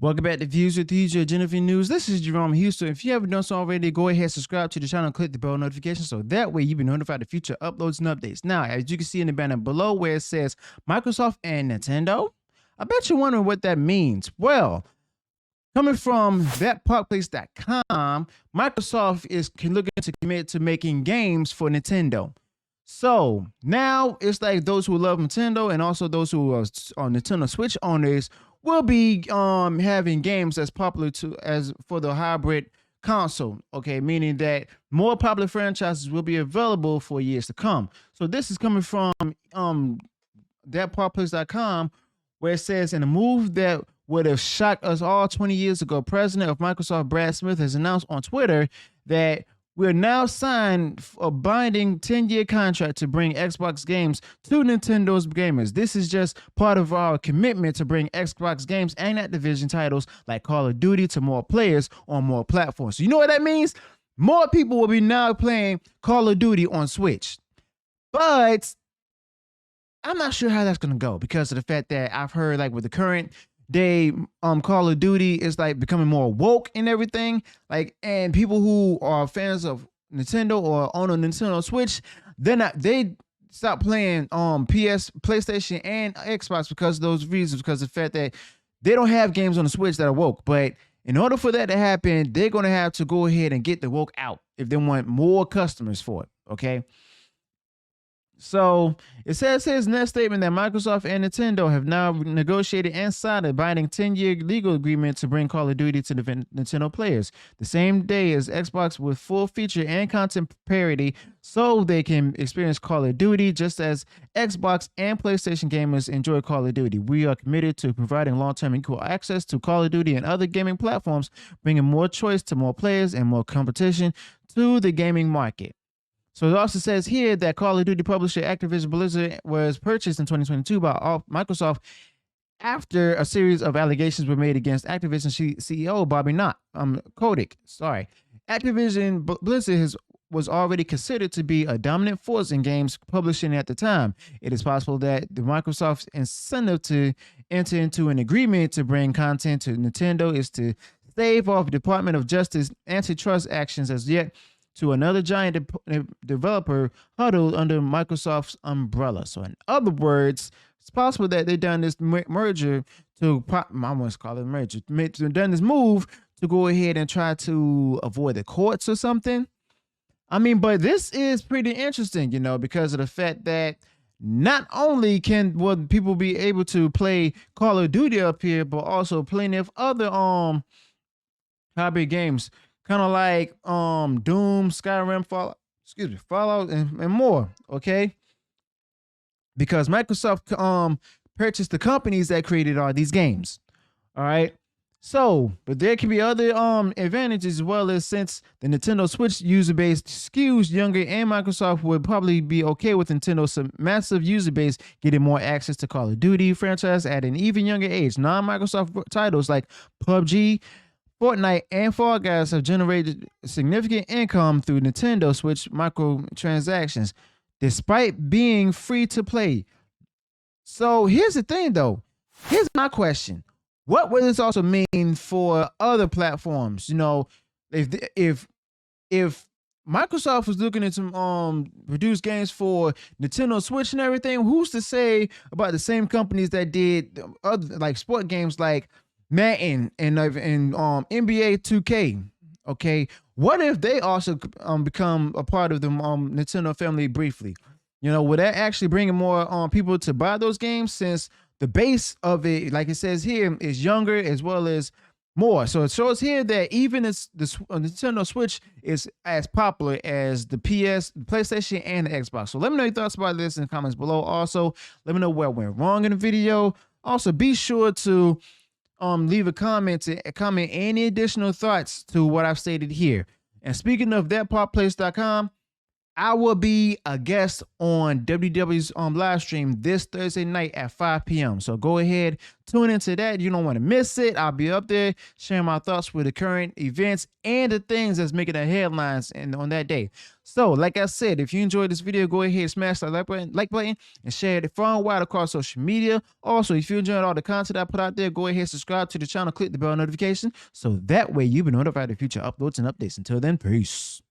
Welcome back to Views with Your Jennifer News. This is Jerome Houston. If you haven't done so already, go ahead and subscribe to the channel and click the bell notification so that way you'll be notified of future uploads and updates. Now, as you can see in the banner below where it says Microsoft and Nintendo, I bet you're wondering what that means. Well, coming from thatparkplace.com, Microsoft is looking to commit to making games for Nintendo. So now it's like those who love Nintendo and also those who are Nintendo Switch owners will be having games as popular as for the hybrid console. Okay, meaning that more popular franchises will be available for years to come. So this is coming from thatparkplace.com, where it says, in a move that would have shocked us all 20 years ago, President of Microsoft Brad Smith has announced on Twitter that we're now signed a binding 10-year contract to bring Xbox games to Nintendo's gamers. This is just part of our commitment to bring Xbox games and Activision titles like Call of Duty to more players on more platforms. So you know what that means? More people will be now playing Call of Duty on Switch. But I'm not sure how that's going to go because of the fact that I've heard, like, with the current day Call of Duty is like becoming more woke and everything, like, and people who are fans of Nintendo or own a Nintendo Switch, they stop playing PlayStation and Xbox because of those reasons, because of the fact that they don't have games on the Switch that are woke. But in order for that to happen, they're going to have to go ahead and get the woke out if they want more customers for it. Okay. So it says in that statement that Microsoft and Nintendo have now negotiated and signed a binding 10-year legal agreement to bring Call of Duty to the Nintendo players the same day as Xbox, with full feature and content parity so they can experience Call of Duty just as Xbox and PlayStation gamers enjoy Call of Duty. We are committed to providing long-term equal access to Call of Duty and other gaming platforms, bringing more choice to more players and more competition to the gaming market. So it also says here that Call of Duty publisher Activision Blizzard was purchased in 2022 by Microsoft after a series of allegations were made against Activision CEO Bobby Kotick. Activision Blizzard was already considered to be a dominant force in games publishing at the time. It is possible that the Microsoft's incentive to enter into an agreement to bring content to Nintendo is to stave off Department of Justice antitrust actions as yet to another giant developer huddled under Microsoft's umbrella. So in other words, it's possible that they've done this merger to, I almost call it merger, done this move to go ahead and try to avoid the courts or something. I mean, but this is pretty interesting, you know, because of the fact that not only will people be able to play Call of Duty up here, but also plenty of other hybrid games. Kind of like Doom, Skyrim, Fallout, and more. Okay, because Microsoft purchased the companies that created all these games. All right. So, but there can be other advantages as well, as since the Nintendo Switch user base skews younger, and Microsoft would probably be okay with Nintendo's massive user base getting more access to Call of Duty franchise at an even younger age. Non-Microsoft titles like PUBG, Fortnite, and Fall Guys have generated significant income through Nintendo Switch microtransactions, despite being free to play. So here's the thing, though. Here's my question: what would this also mean for other platforms? You know, if Microsoft was looking to produce games for Nintendo Switch and everything, who's to say about the same companies that did other like sport games like Madden and NBA 2K? Okay, what if they also become a part of the Nintendo family briefly? You know, would that actually bring more people to buy those games, since the base of it, like it says here, is younger as well as more? So it shows here that even the Nintendo Switch is as popular as the PlayStation, and the Xbox. So let me know your thoughts about this in the comments below. Also, let me know where I went wrong in the video. Also, be sure to leave a comment any additional thoughts to what I've stated here. And speaking of thatparkplace.com, I will be a guest on WWE's live stream this Thursday night at 5 p.m. So go ahead, tune into that. You don't want to miss it. I'll be up there sharing my thoughts with the current events and the things that's making the headlines on that day. So, like I said, if you enjoyed this video, go ahead, smash that like button and share it far and wide across social media. Also, if you enjoyed all the content I put out there, go ahead, subscribe to the channel, click the bell notification so that way you'll be notified of future uploads and updates. Until then, peace.